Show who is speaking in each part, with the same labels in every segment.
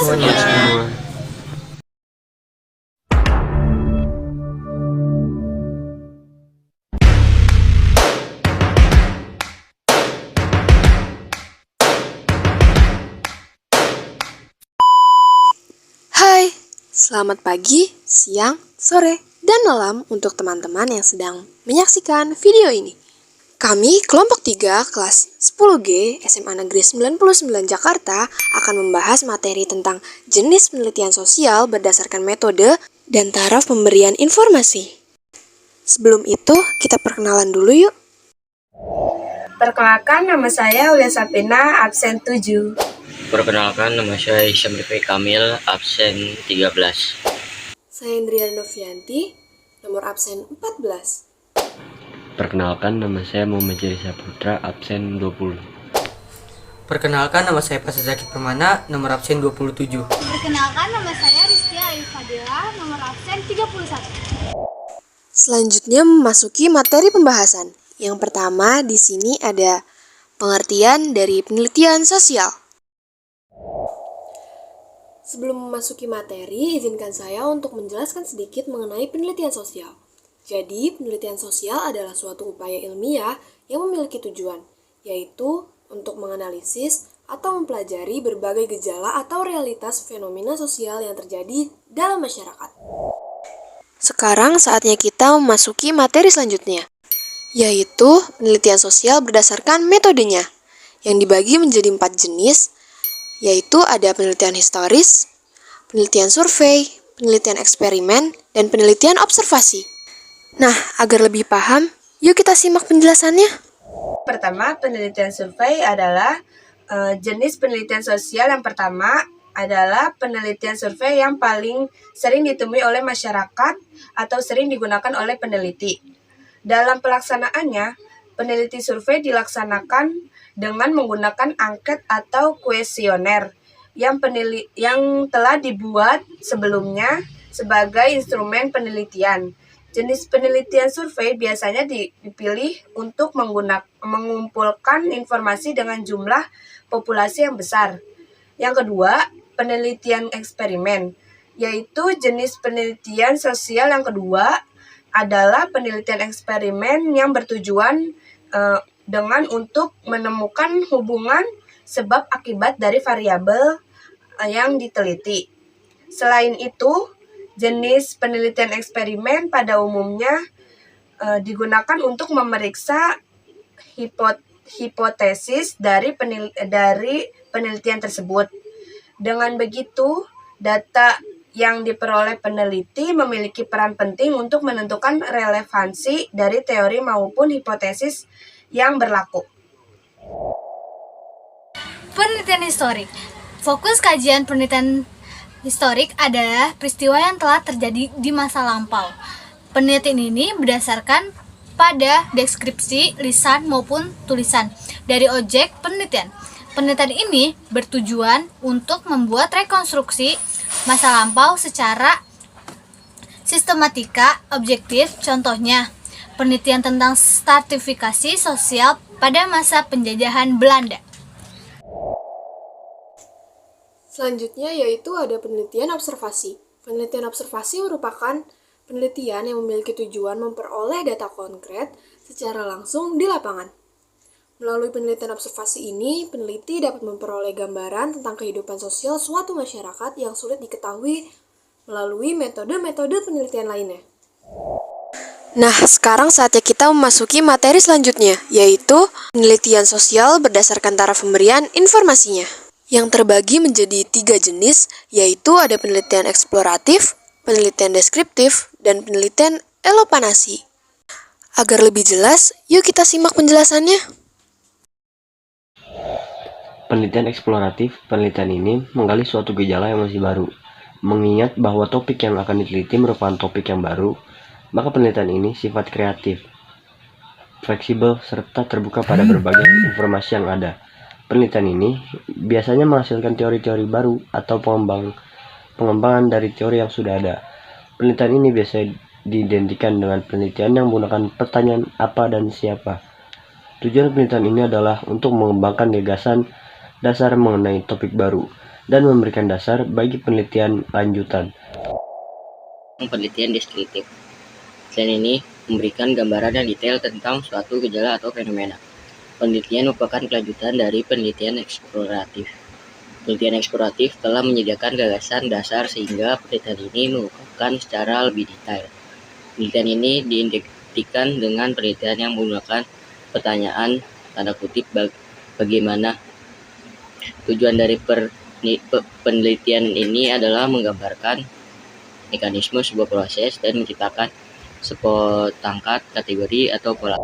Speaker 1: semua.
Speaker 2: Hai, selamat pagi, siang, sore, dan malam untuk teman-teman yang sedang menyaksikan video ini. Kami kelompok 3 kelas 10G SMA Negeri 99 Jakarta akan membahas materi tentang jenis penelitian sosial berdasarkan metode dan taraf pemberian informasi. Sebelum itu, kita perkenalan dulu yuk.
Speaker 3: Perkenalkan, nama saya Ulia Sapina, absen 7.
Speaker 1: Perkenalkan, nama saya Isyam Rifai Kamil, absen 13.
Speaker 2: Saya Indriana Novianti, nomor absen 14.
Speaker 4: Perkenalkan, nama saya Muhammad Jari Saputra, absen 20.
Speaker 5: Perkenalkan, nama saya Pasha Zaki Permana, nomor absen 27.
Speaker 6: Perkenalkan, nama saya Rizkia Ayu Fadila, nomor absen 31.
Speaker 2: Selanjutnya memasuki materi pembahasan. Yang pertama di sini ada pengertian dari penelitian sosial. Sebelum memasuki materi, izinkan saya untuk menjelaskan sedikit mengenai penelitian sosial. Jadi, penelitian sosial adalah suatu upaya ilmiah yang memiliki tujuan, yaitu untuk menganalisis atau mempelajari berbagai gejala atau realitas fenomena sosial yang terjadi dalam masyarakat. Sekarang saatnya kita memasuki materi selanjutnya, yaitu penelitian sosial berdasarkan metodenya, yang dibagi menjadi 4 jenis, yaitu ada penelitian historis, penelitian survei, penelitian eksperimen, dan penelitian observasi. Nah, agar lebih paham, yuk kita simak penjelasannya.
Speaker 3: Pertama, penelitian survei adalah jenis penelitian sosial yang pertama adalah penelitian survei yang paling sering ditemui oleh masyarakat atau sering digunakan oleh peneliti. Dalam pelaksanaannya, peneliti survei dilaksanakan dengan menggunakan angket atau kuesioner yang telah dibuat sebelumnya sebagai instrumen penelitian. Jenis penelitian survei biasanya dipilih untuk mengumpulkan informasi dengan jumlah populasi yang besar. Yang kedua, penelitian eksperimen, yaitu jenis penelitian sosial yang kedua adalah penelitian eksperimen yang bertujuan dengan untuk menemukan hubungan sebab akibat dari variabel yang diteliti. Selain itu, jenis penelitian eksperimen pada umumnya digunakan untuk memeriksa hipotesis dari penelitian tersebut. Dengan begitu, data yang diperoleh peneliti memiliki peran penting untuk menentukan relevansi dari teori maupun hipotesis yang berlaku.
Speaker 6: Penelitian historik. Fokus kajian penelitian historik adalah peristiwa yang telah terjadi di masa lampau. Penelitian ini berdasarkan pada deskripsi, lisan maupun tulisan dari objek penelitian. Penelitian ini bertujuan untuk membuat rekonstruksi masa lampau secara sistematika, objektif. Contohnya, penelitian tentang stratifikasi sosial pada masa penjajahan Belanda.
Speaker 2: Selanjutnya yaitu ada penelitian observasi. Penelitian observasi merupakan penelitian yang memiliki tujuan memperoleh data konkret secara langsung di lapangan. Melalui penelitian observasi ini, peneliti dapat memperoleh gambaran tentang kehidupan sosial suatu masyarakat yang sulit diketahui melalui metode-metode penelitian lainnya. Nah, sekarang saatnya kita memasuki materi selanjutnya, yaitu penelitian sosial berdasarkan taraf pemberian informasinya, yang terbagi menjadi 3 jenis, yaitu ada penelitian eksploratif, penelitian deskriptif, dan penelitian elopanasi. Agar lebih jelas, yuk kita simak penjelasannya.
Speaker 4: Penelitian eksploratif, penelitian ini menggali suatu gejala yang masih baru. Mengingat bahwa topik yang akan diteliti merupakan topik yang baru, maka penelitian ini sifat kreatif, fleksibel, serta terbuka pada berbagai informasi yang ada. Penelitian ini biasanya menghasilkan teori-teori baru atau pengembangan dari teori yang sudah ada. Penelitian ini biasanya diidentikan dengan penelitian yang menggunakan pertanyaan apa dan siapa. Tujuan penelitian ini adalah untuk mengembangkan gagasan dasar mengenai topik baru dan memberikan dasar bagi penelitian lanjutan.
Speaker 1: Penelitian deskriptif. Selain ini, memberikan gambaran yang detail tentang suatu gejala atau fenomena. Penelitian merupakan kelanjutan dari penelitian eksploratif. Penelitian eksploratif telah menyediakan gagasan dasar sehingga penelitian ini mengungkapkan secara lebih detail. Penelitian ini diidentikan dengan penelitian yang menggunakan pertanyaan tanda kutip bagaimana. Tujuan dari penelitian ini adalah menggambarkan mekanisme sebuah proses dan menciptakan sepotongkat kategori atau pola.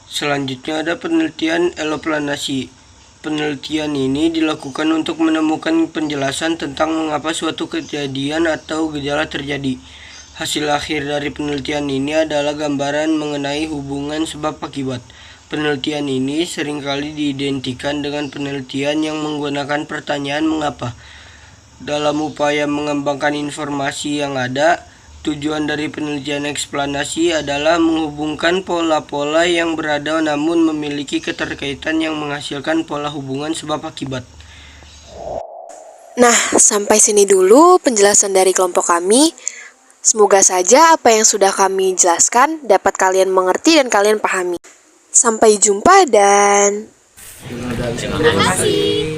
Speaker 5: Selanjutnya ada penelitian eloplanasi. Penelitian ini dilakukan untuk menemukan penjelasan tentang mengapa suatu kejadian atau gejala terjadi. Hasil akhir dari penelitian ini adalah gambaran mengenai hubungan sebab akibat. Penelitian ini seringkali diidentikan dengan penelitian yang menggunakan pertanyaan mengapa. Dalam upaya mengembangkan informasi yang ada, tujuan dari penelitian eksplanasi adalah menghubungkan pola-pola yang berada namun memiliki keterkaitan yang menghasilkan pola hubungan sebab akibat.
Speaker 2: Nah, sampai sini dulu penjelasan dari kelompok kami. Semoga saja apa yang sudah kami jelaskan dapat kalian mengerti dan kalian pahami. Sampai jumpa dan
Speaker 6: Terima kasih.